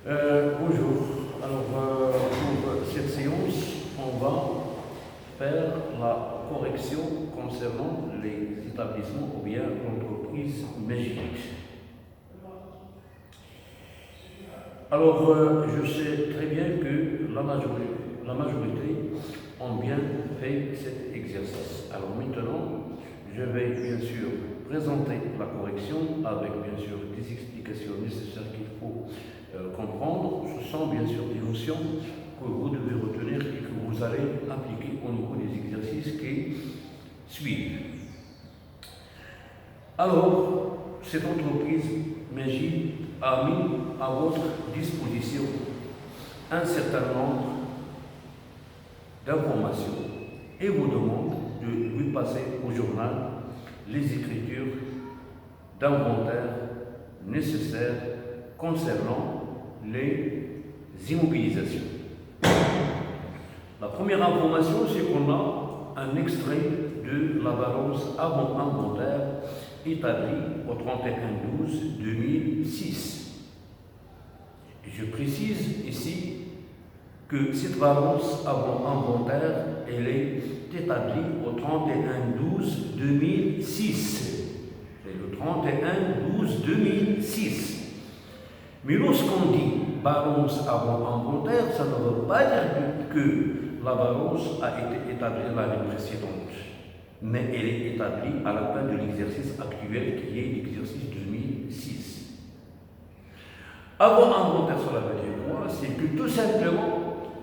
Bonjour. Pour cette séance, on va faire la correction concernant les établissements ou bien l'entreprise magique. Je sais très bien que la majorité ont bien fait cet exercice. Alors maintenant, je vais bien sûr présenter la correction avec bien sûr des explications nécessaires qu'il faut comprendre. Ce sont bien sûr des notions que vous devez retenir et que vous allez appliquer au niveau des exercices qui suivent. Alors, cette entreprise Magie a mis à votre disposition un certain nombre d'informations et vous demande de lui passer au journal les écritures d'inventaire nécessaires concernant les immobilisations. La première information, c'est qu'on a un extrait de la balance avant inventaire établie au 31/12/2006. Je précise ici que cette balance avant inventaire, elle est établie au 31/12/2006. C'est le 31/12/2006. Mais lorsqu'on dit balance avant inventaire, ça ne veut pas dire que la balance a été établie l'année précédente, mais elle est établie à la fin de l'exercice actuel qui est l'exercice 2006. Avant inventaire, cela veut dire quoi? C'est que tout simplement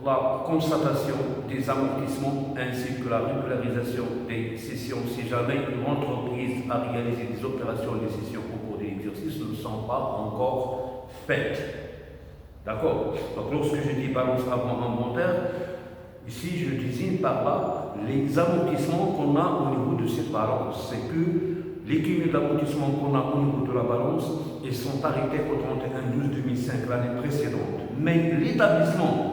la constatation des amortissements ainsi que la régularisation des cessions, si jamais l'entreprise a réalisé des opérations de cession au cours de l'exercice, ne sont pas encore faites. D'accord? Donc lorsque je dis balance avant inventaire, ici je désigne par là les amortissements qu'on a au niveau de cette balance. C'est que les cumuls d'amortissements qu'on a au niveau de la balance, ils sont arrêtés au 31/12/2005, l'année précédente. Mais l'établissement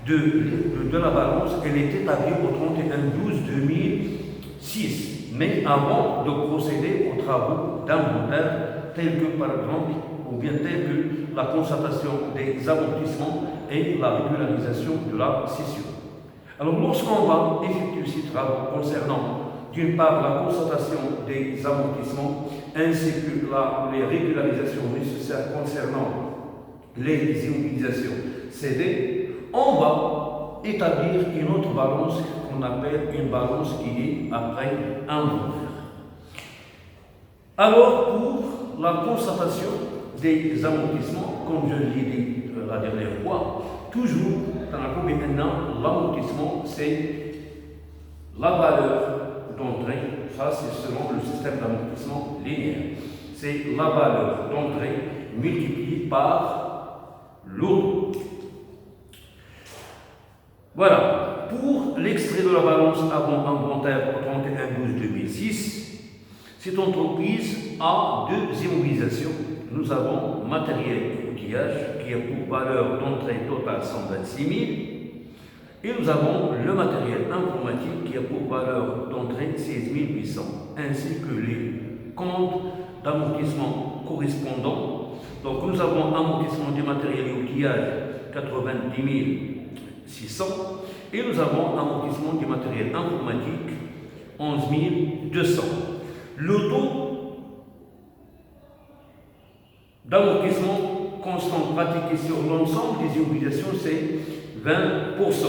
de la balance, elle est établie au 31/12/2006, mais avant de procéder aux travaux d'inventaire, tels que par exemple, ou bien tels que la constatation des amortissements et la régularisation de la cession. Alors lorsqu'on va effectuer ces travaux concernant d'une part la constatation des amortissements ainsi que les régularisations nécessaires concernant les immobilisations cédées, on va établir une autre balance qu'on appelle une balance qui est après inventaire. Alors pour la constatation des amortissements, comme je l'ai dit la dernière fois, toujours dans la première maintenant, l'amortissement c'est la valeur d'entrée, ça c'est selon le système d'amortissement linéaire, c'est la valeur d'entrée multipliée par l'eau. Voilà, pour l'extrait de la balance avant inventaire au 31/12/2006, cette entreprise a deux immobilisations. Nous avons matériel et outillage qui a pour valeur d'entrée totale 126 000 et nous avons le matériel informatique qui a pour valeur d'entrée 16 800 ainsi que les comptes d'amortissement correspondants. Donc nous avons amortissement du matériel et outillage 90 600 et nous avons amortissement du matériel informatique 11 200. Le taux d'amortissement constant pratiqué sur l'ensemble des obligations, c'est 20%.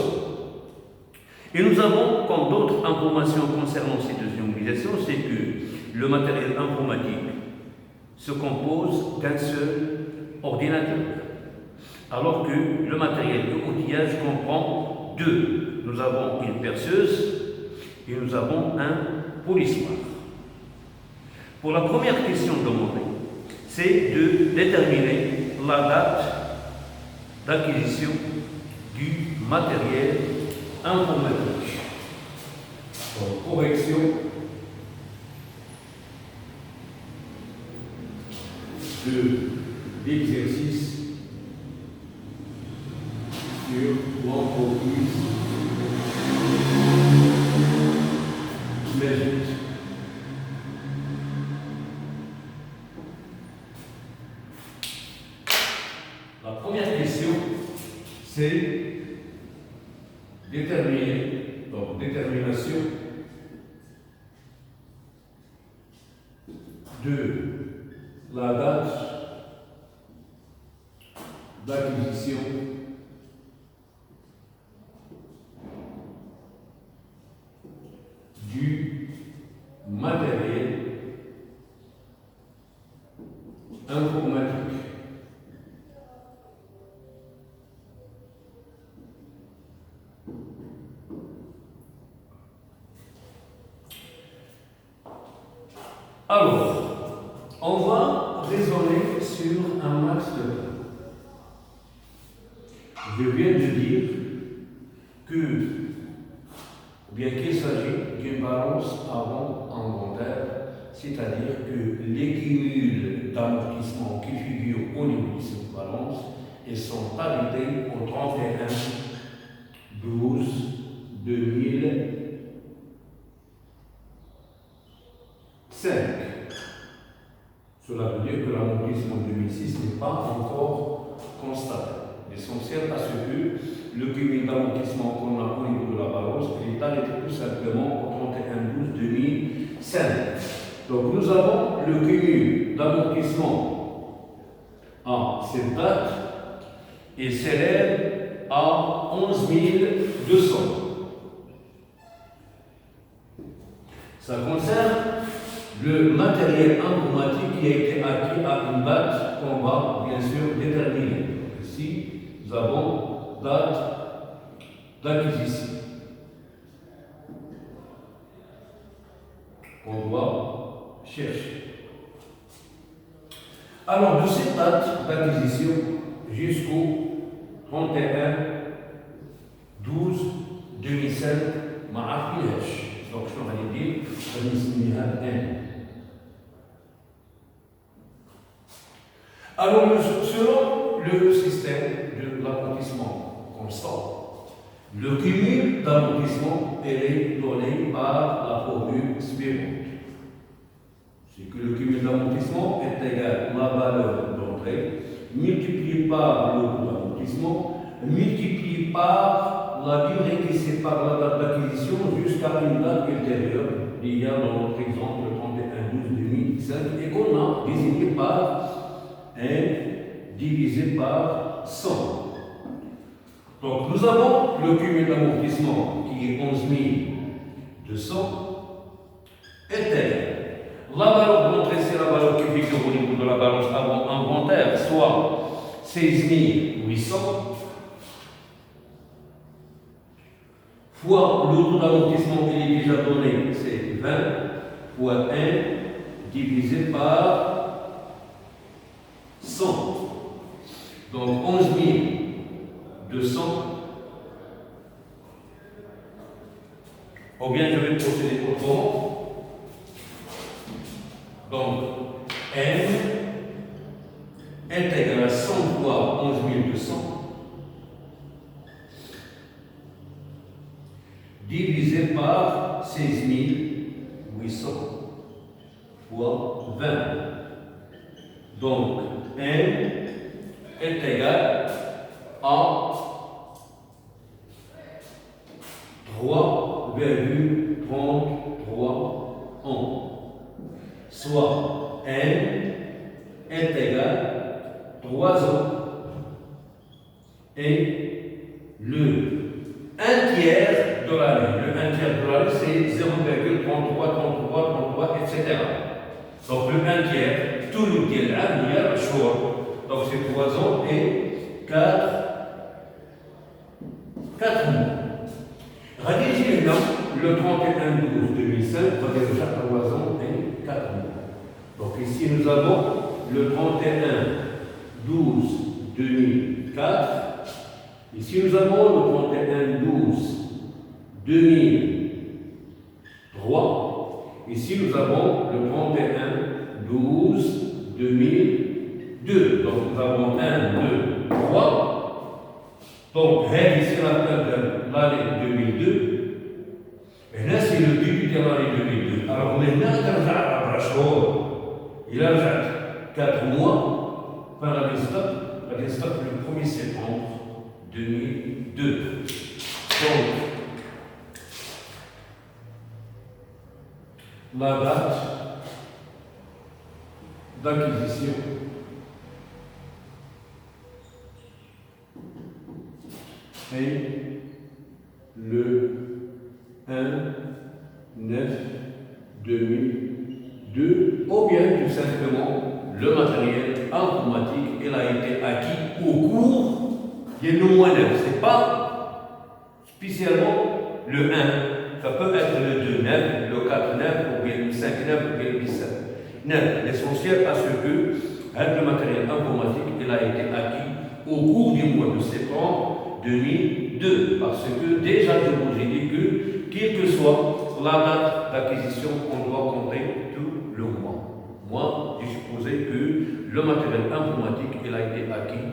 Et nous avons, comme d'autres informations concernant ces deux obligations, c'est que le matériel informatique se compose d'un seul ordinateur, alors que le matériel de outillage comprend deux. Nous avons une perceuse et nous avons un polissoir. Pour la première question demandée, c'est de déterminer la date d'acquisition du matériel informatique. Donc, correction de l'exercice sur l'entreprise magique. La première question, c'est déterminer, donc détermination de la date d'acquisition du matériel informatique. Alors, on va raisonner sur un max de cas. Je viens de dire qu'il s'agit d'une balance avant inventaire, c'est-à-dire que les cumuls d'amortissement qui figurent au niveau de cette balance, ils sont arrêtés au 31 12 2005. Cela veut dire que l'amortissement 2006 n'est pas encore constaté. L'essentiel à ce que le cumul d'amortissement qu'on a au niveau de la balance est arrêté tout simplement au 31 12 2005. Donc nous avons le cumul d'amortissement à cette date et s'élève à 11 200. Ça concerne le matériel informatique qui a été acquis à une date qu'on va bien sûr déterminer. Donc ici, nous avons date d'acquisition qu'on doit chercher. Alors, de cette date d'acquisition jusqu'au 31 12 2005, donc je vais dire alors, selon le système de l'amortissement constant, le cumul d'amortissement est donné par la formule suivante. C'est que le cumul d'amortissement est égal à la valeur d'entrée multipliée par le coût d'amortissement multiplié par la durée qui sépare la date d'acquisition jusqu'à une date ultérieure, il y a dans notre exemple le 31 12 2005 et qu'on a désigné par 1 divisé par 100. Donc nous avons le cumul d'amortissement qui est 11 200 est égal. La valeur d'entrée, c'est la valeur qui figure au niveau de la balance avant inventaire, soit 16 800 fois le taux d'amortissement qui est déjà donné, c'est 20 fois 1 divisé par 100. Donc 11 200. Ou bien je vais procéder autrement. Donc n est égal à 100 fois 11 200 divisé par 16 800 fois 20. Donc n est égal à 3,33 ans. Soit n est égal à 3 ans et le 1 tiers de l'année. Le 1 tiers de l'année, c'est 0,33, 33, 33, etc. Donc le 1 tiers, tout le tiers, il y a le choix. Donc c'est 3 ans et 4 mois. Rédigez le 31 12 2005, va dire chaque 3 ans et 4 mois. Donc ici nous avons le 31 12 2004. Ici nous avons le 31 12 2003. Ici nous avons le 31 12 2002. Donc nous avons 1, 2, 3. Donc ici la fin de l'année 2002. Et là c'est le début de l'année 2002. Alors maintenant, il a 4 mois par la desktop 1er septembre 2002. Donc, la date d'acquisition est le 1/9/2002, ou bien tout simplement le matériel informatique il a été acquis au cours du mois 9. Ce n'est pas spécialement le 1, ça peut être le 2/9, le 4/9, ou bien le 5/9, ou bien le 17/9. L'essentiel à ce que le matériel informatique il a été acquis au cours du mois de septembre 2002, parce que déjà je vous ai dit que, quelle que soit la date d'acquisition, on doit compter tout le mois. Moi, j'ai supposé que le matériel informatique il a été acquis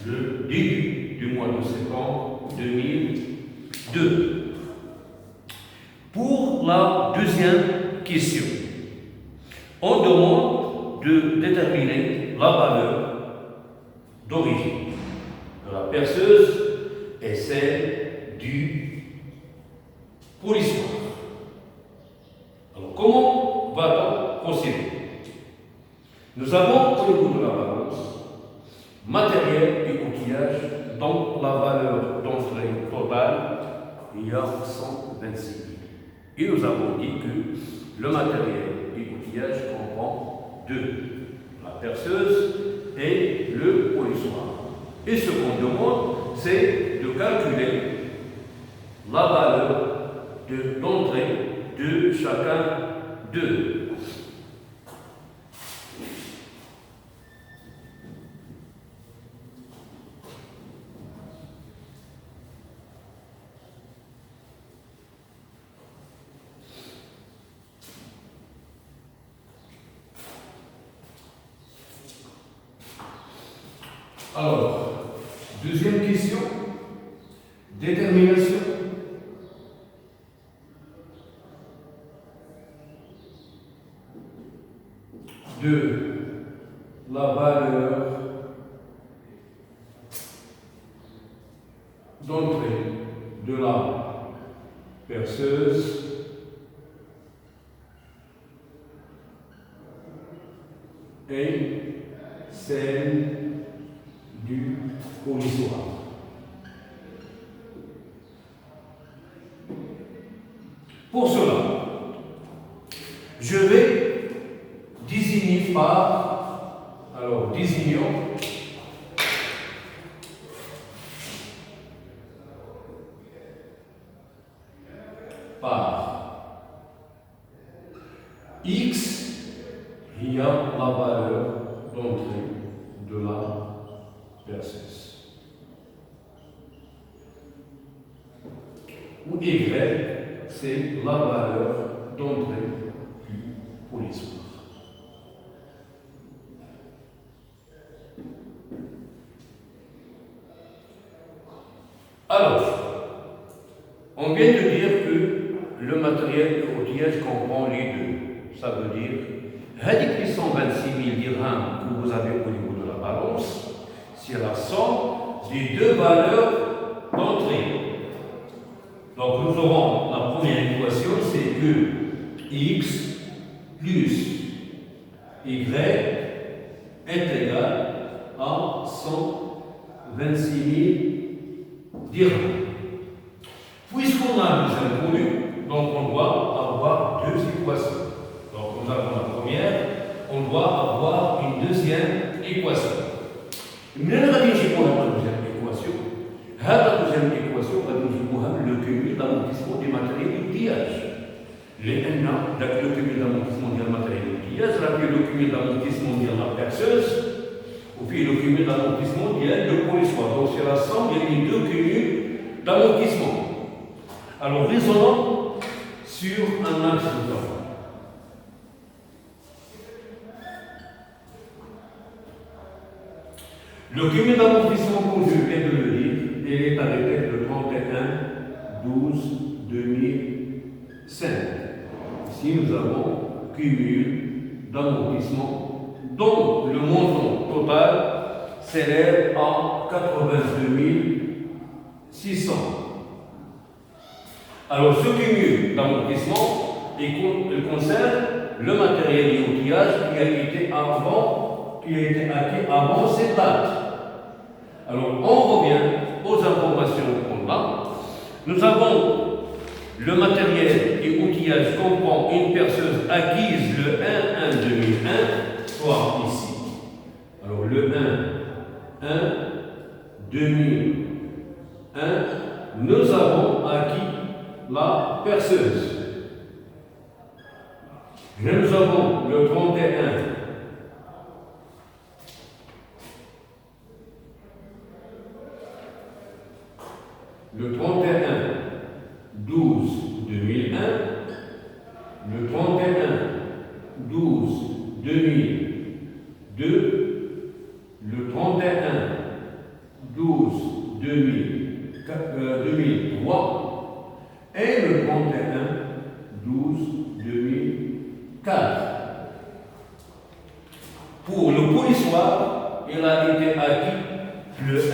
le début du mois de septembre 2002. Pour la deuxième question, on demande de déterminer la valeur d'origine de la perceuse et celle du polissoir. Alors, comment va-t-on procéder? Nous avons au niveau de la balance matériel et outillage, dont la valeur d'entrée totale il y a 126 000. Et nous avons dit que le matériel et outillage comprend deux, la perceuse et le polissoir. Et ce qu'on demande, c'est de calculer la valeur d'entrée de chacun d'eux. Alors, deuxième question, détermination de la valeur d'entrée de la perceuse et celle du polissoir. Pour cela, je vais désigner par, alors désignons par X, il y a la valeur d'entrée de la perceuse. Ou Y, c'est la valeur d'entrée du polissoir. Alors, on vient de dire que le matériel et outillage comprend les deux. Ça veut dire, les 126 000 dirhams que vous avez au niveau de la balance, c'est la somme des deux valeurs d'entrée. Donc nous aurons la première équation, c'est que x plus y est égal à 126 000 dirhams. Puisqu'on a des inconnus, donc on doit avoir deux équations. Donc nous avons la première, on doit avoir une deuxième équation. Mais on va dire pour la deuxième équation. La deuxième équation va nous dire le cumul d'amortissement des matériels d'outillage. Les NA, le cumul d'amortissement des matériels d'outillage, le cumul d'amortissement de la perceuse, ou puis le cumul d'amortissement de polissoir. Donc c'est la somme des deux cumuls d'amortissement. Alors raisonnons sur un axe de temps. Le cumul d'amortissement, comme je viens de le dire, est arrêté le 31/12/2005. Ici, nous avons cumul d'amortissement dont le montant total s'élève à 82 600. Alors, ce cumul d'amortissement concerne le matériel et outillage qui a été acquis avant cette date. Alors, on revient aux informations qu'on a. Nous avons le matériel et outillage comprend une perceuse acquise le 1-1-2001, soit ici. Alors, le 1-1-2001, nous avons acquis la perceuse. Nous avons le 31. Le 31-12-2001, le 31-12-2002, le 31-12-2003 et le 31-12-2004. Pour le polissoir, il a été acquis le 1-3.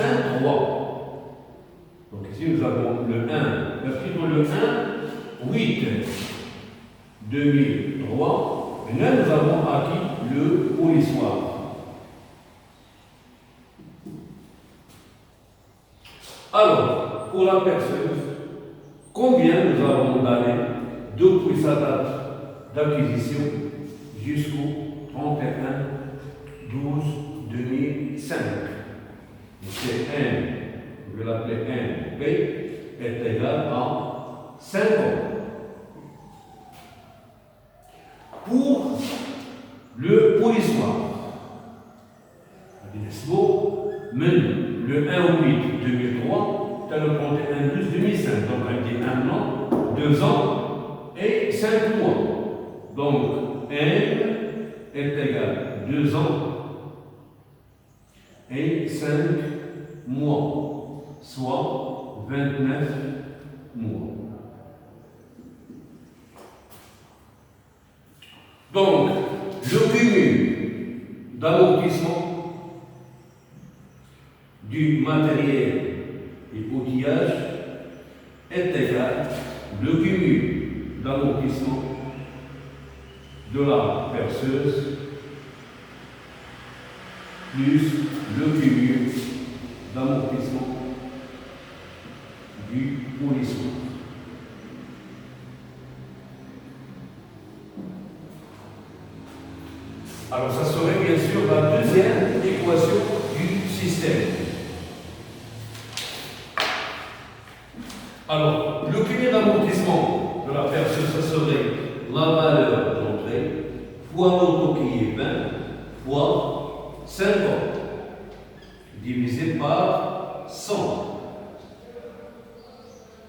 Donc ici nous avons le 1, plutôt le 1-8-2003, et là nous avons acquis le polissoir. Alors, pour la perceuse, combien nous avons d'années depuis sa date d'acquisition jusqu'au 31-12-2005? C'est N, je vais l'appeler NP, est égal à 5 ans. Pour le polissoir, le 1-8-2003, tu as le 31-12-2005, donc on dit 1 an, 2 ans et 5 mois. Donc N est égal à 2 ans et 5 mois, soit 29 mois. Donc, le cumul d'amortissement du matériel et outillage est égal le cumul d'amortissement de la perceuse plus le cumul d'amortissement du polissoir. Alors, ça serait bien sûr la deuxième équation du système. Alors, le cumul d'amortissement de la perceuse, ça serait la valeur d'entrée fois le taux qui est 20 fois 50 divisé par 100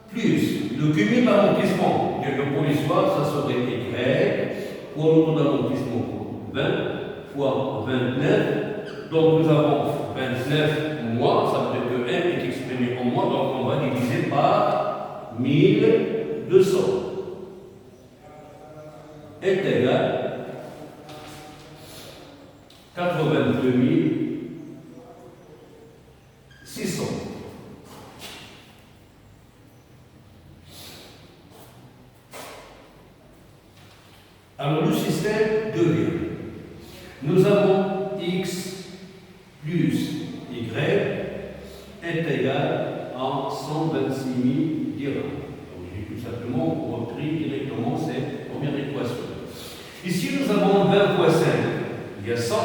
plus le cumul d'amortissement de le polissoir, ça serait Y fois le taux d'amortissement 20 fois 29. Donc nous avons 29 mois, ça veut dire que N est exprimé en mois, donc on va diviser par 1200 est égal à 82 600. Alors le système devient, nous avons X plus Y est égal à 126 000 dirhams. Donc j'ai tout simplement repris directement cette première équation. Ici nous avons 20 fois 5, il y a 100,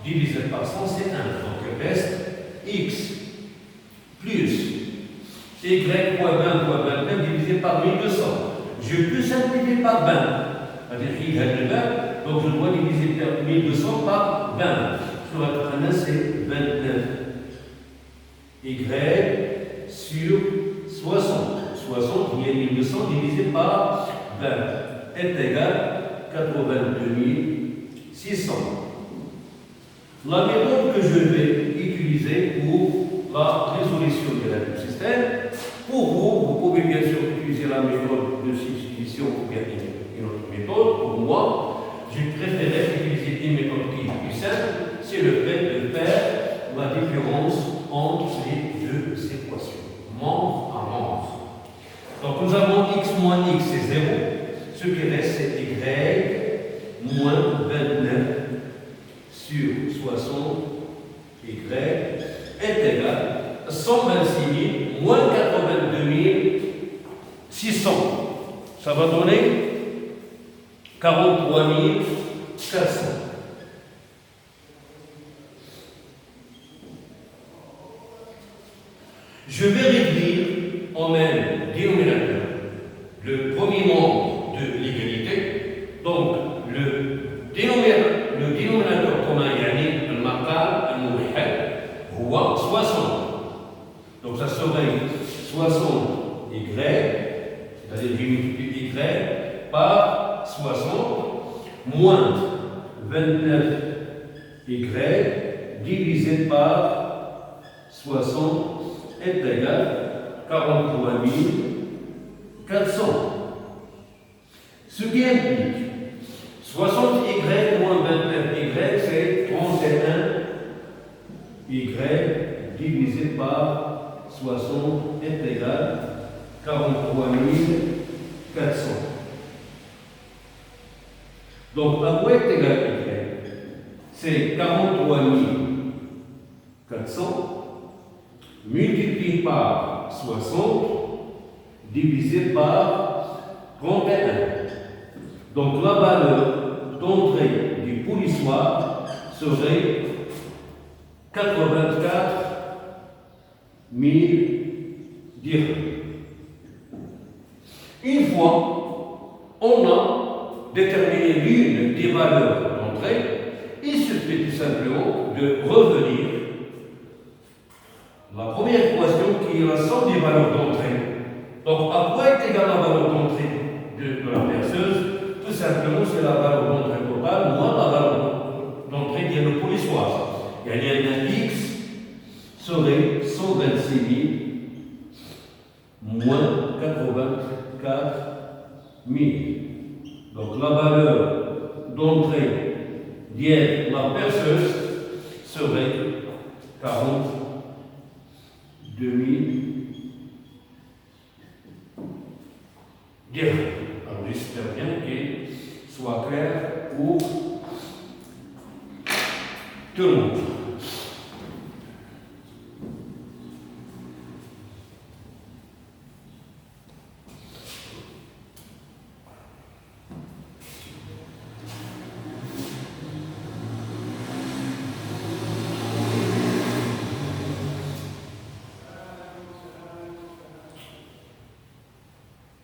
divisé par 100 c'est 1. Donc il reste X plus Y fois 20 fois 29 divisé par 1200. Je peux simplifier par 20. C'est-à-dire qu'il y a le 20, donc je dois diviser 1200 par 20. Sur la première, c'est 29. Y sur 60. 60, il y a 1200 divisé par 20 est égal à 82 600. La méthode que je vais utiliser pour la résolution de la du système, pour vous, vous pouvez bien sûr utiliser la méthode de substitution ou bien une autre méthode. Pour moi, j'ai préféré utiliser une méthode qui est plus simple, c'est le fait de faire la moins x c'est 0, ce qui reste c'est y moins 29 sur 60 y est égal à 126 000 moins 82 600. Ça va donner 43 400. Je vais réduire en même dénominateur le premier membre de l'égalité. Donc, le dénominateur commun, يعني المقام الموحد هو 60. Donc, ça serait 60 y, c'est-à-dire multiplier y par 60 moins 29 y divisé par 60 est égal à 43 400. Ce qui implique 60y moins 29y, c'est 31y divisé par 60 est égal à 43 400. Donc, à quoi est égal y? C'est 43 400 multiplié par 60 divisé par 31. Donc la valeur d'entrée du polissoir serait 84 000 dirhams. Une fois on a déterminé l'une des valeurs d'entrée, il suffit tout simplement de revenir la première équation qui est la somme des valeurs d'entrée. Donc, à quoi est égale la valeur d'entrée de la perceuse? Tout simplement, c'est la valeur d'entrée totale moins la valeur d'entrée qui est le polissoir. Il y a un X serait 126 000 moins 84 000. Donc, la valeur d'entrée de la perceuse serait 42 000 dirhams. Alors j'espère bien qu'il soit clair pour tout le monde.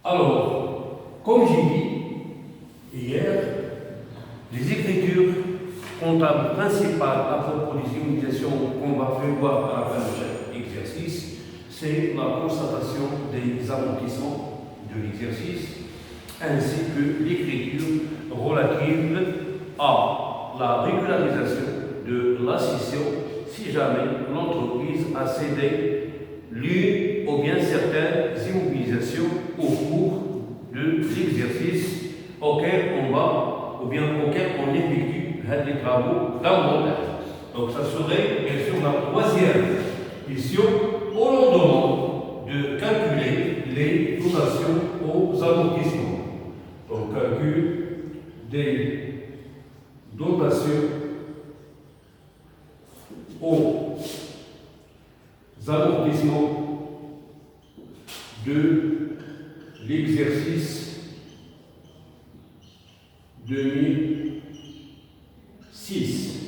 Alors, comme j'ai dit hier, les écritures comptables principales à propos des imitations qu'on va prévoir à la fin de chaque exercice, c'est la constatation des amortissements de l'exercice, ainsi que l'écriture relative à la régularisation de la scission si jamais l'entreprise a cédé l'une ou bien certaines immobilisations au cours de l'exercice auquel on va ou bien auquel on effectue les travaux d'inventaire. Donc ça serait bien sûr la troisième mission où l'on demande de calculer les dotations aux amortissements. Donc calcul des dotations aux amortissements de l'exercice 2006.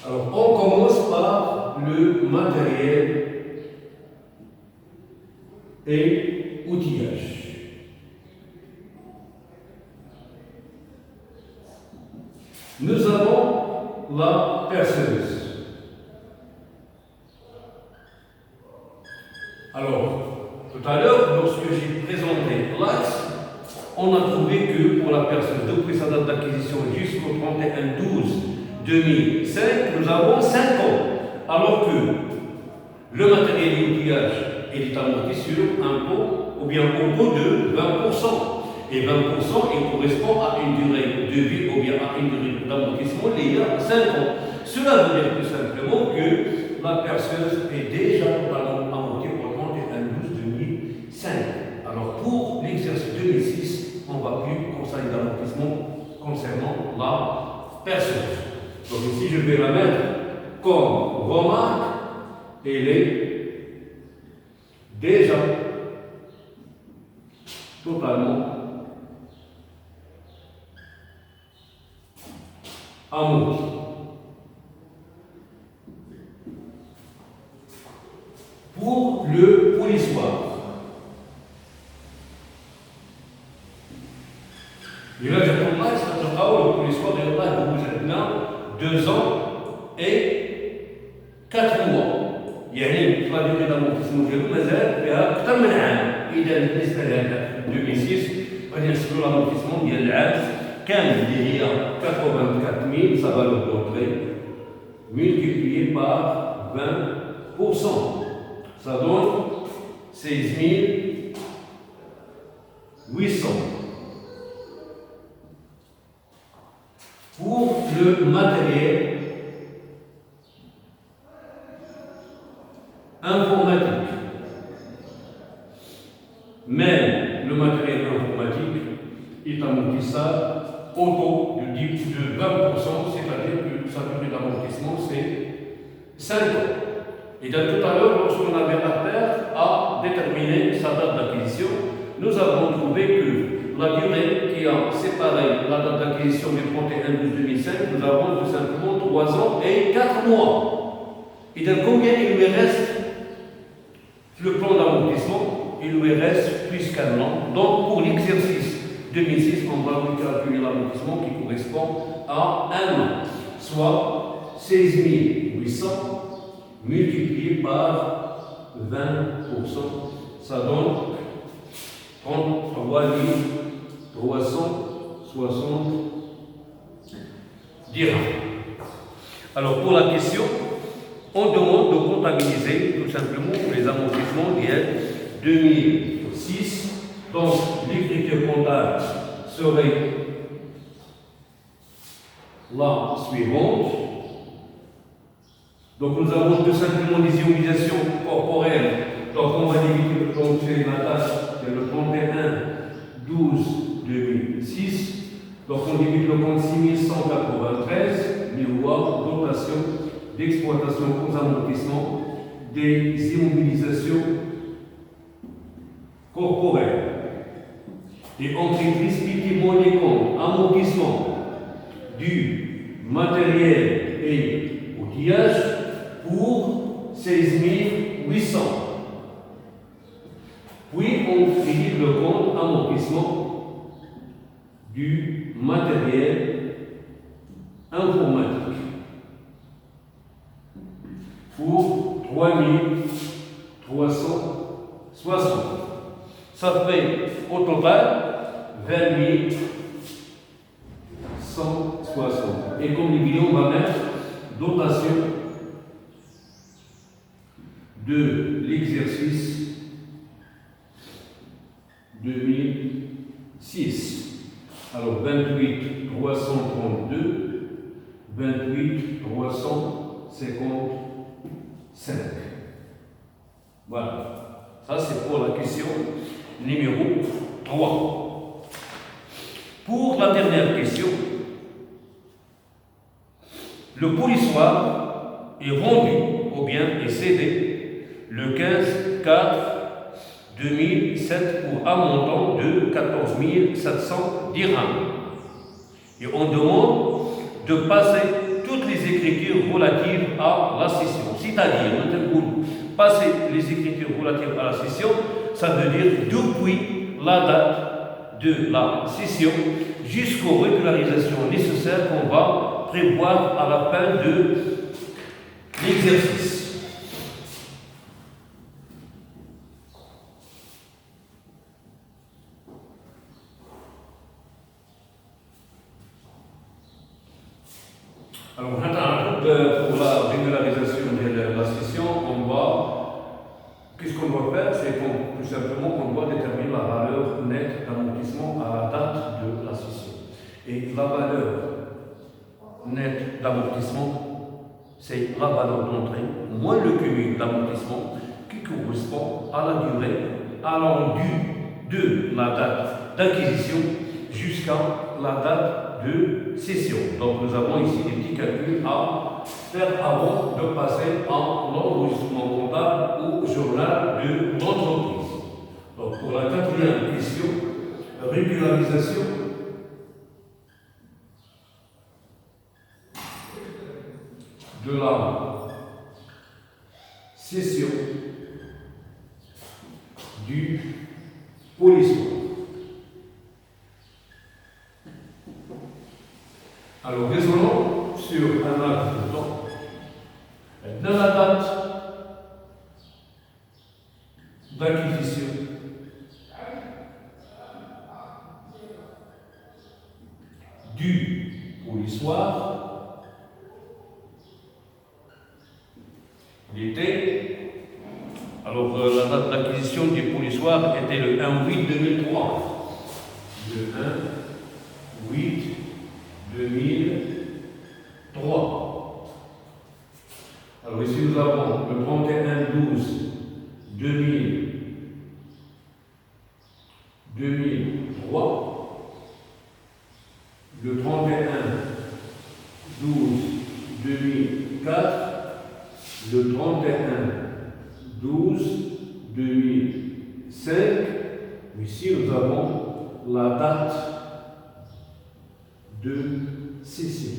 Alors, on commence par le matériel et outillage. Nous avons la perceuse. Alors, tout à l'heure, lorsque j'ai présenté l'axe, on a trouvé que pour la perceuse, depuis sa date d'acquisition jusqu'au 31/12/2005, nous avons 5 ans. Alors que le matériel et l'outillage est amorti sur un taux, ou bien au taux de 20%. Et 20%, il correspond à une durée de vie ou bien à une durée d'amortissement liée à 5 ans. Cela veut dire tout simplement que la perceuse est déjà totalement amortie au 31/12/2005. Alors pour l'exercice 2006, on ne va plus constater d'amortissement concernant la perceuse. Donc ici, je vais la mettre comme remarque, elle est déjà totalement amortie. Pour le polissoir, il va dire pour moi, c'est un le polissoir de maintenant 2 ans et 4 mois. يعني la durée d'amortissement ديالو مازال فيها أكثر من عام. إذا بالنسبة لهذا 2006 غادي نحسبوا l'amortissement ديال العام كامل اللي هي 84000 ça va le portrait multiplié par 20%. Ça donne 16 800. Pour le matériel informatique, même le matériel informatique est amortissable au taux de 20%, c'est-à-dire que sa durée d'amortissement c'est 5 ans. Et donc tout à l'heure, lorsqu'on avait affaire à déterminer sa date d'acquisition, nous avons trouvé que la durée qui a séparé la date d'acquisition du 31/12/2005, nous avons tout simplement 3 ans et 4 mois. Et donc combien il lui reste le plan d'amortissement? Il lui reste plus qu'un an. Donc pour l'exercice 2006, on va lui calculer l'amortissement qui correspond à 1 an, soit 16 800 multiplié par 20%, ça donne 33 360 dirhams. Alors pour la question, on demande de comptabiliser tout simplement les amortissements d'IL 2006. Donc l'écriture comptable serait la suivante. Donc nous avons tout simplement des immobilisations corporelles. Donc on va diviser, donc c'est la tâche, c'est le 31/12/2006. Donc on divise le compte 6193, miroir, dotation d'exploitation aux amortissements des immobilisations corporelles. Et on fait spécifiquement les comptes amortissement du matériel et outillage pour 16 800. Puis on finit le compte amortissement du matériel informatique pour 3 360. Ça fait au total 20 160. Et comme divisé, on va mettre dotation de l'exercice 2006. Alors 28 332, 28 355. Voilà. Ça c'est pour la question numéro 3. Pour la dernière question, le polissoir est rendu au bien et cédé le 15/4/2007 pour un montant de 14 700 dirhams. Et on demande de passer toutes les écritures relatives à la cession. C'est-à-dire, passer les écritures relatives à la cession, ça veut dire depuis la date de la cession jusqu'aux régularisations nécessaires qu'on va prévoir à la fin de l'exercice. Alors, pour la régularisation de la cession, qu'est-ce qu'on doit faire? C'est tout simplement qu'on doit déterminer la valeur nette d'amortissement à la date de la cession. Et la valeur nette d'amortissement c'est la valeur d'entrée, moins le cumul d'amortissement qui correspond à la durée allant de la date d'acquisition jusqu'à la date de cession. Donc nous avons ici des petits calculs à faire avant de passer en enregistrement comptable au journal de l'entreprise. Donc pour la quatrième question, régularisation de la cession du polisson. Alors raisonnons sur un acte de temps. Dans la date d'acquisition du polissoir, il était, alors la date d'acquisition du polissoir était le 1/8/2003. Le 1/8/2003. Alors ici nous avons le 31/12/2003, le 31/12/2004, le 31/12/2005. Ici nous avons la date de cession,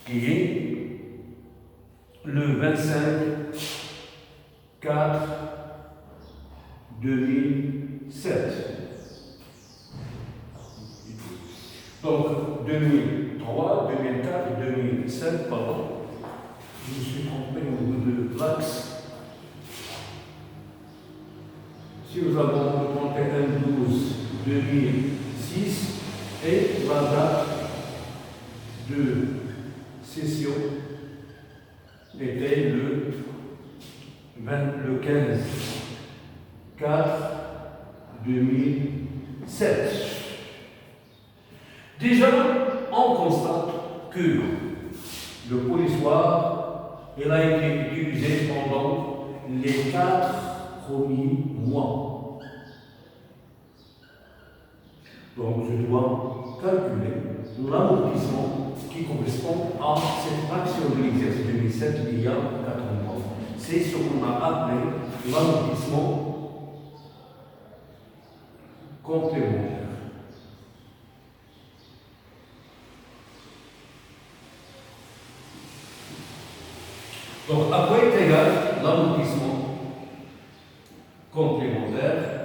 qui est le 25/4/2007. Donc 2003, 2004 et 2007, pardon, je me suis trompé au bout de l'axe. Si nous avons le 31/12/2006 et la date de cession était le 15/4/2007. Déjà, on constate que le polissoir il a été utilisé pendant les 4 premiers mois. Donc je dois calculer l'amortissement qui correspond à cette fraction de l'exercice 2007 il y a 4 mois. C'est ce qu'on a appelé l'amortissement complémentaire. Donc, à quoi est égal l'amortissement complémentaire?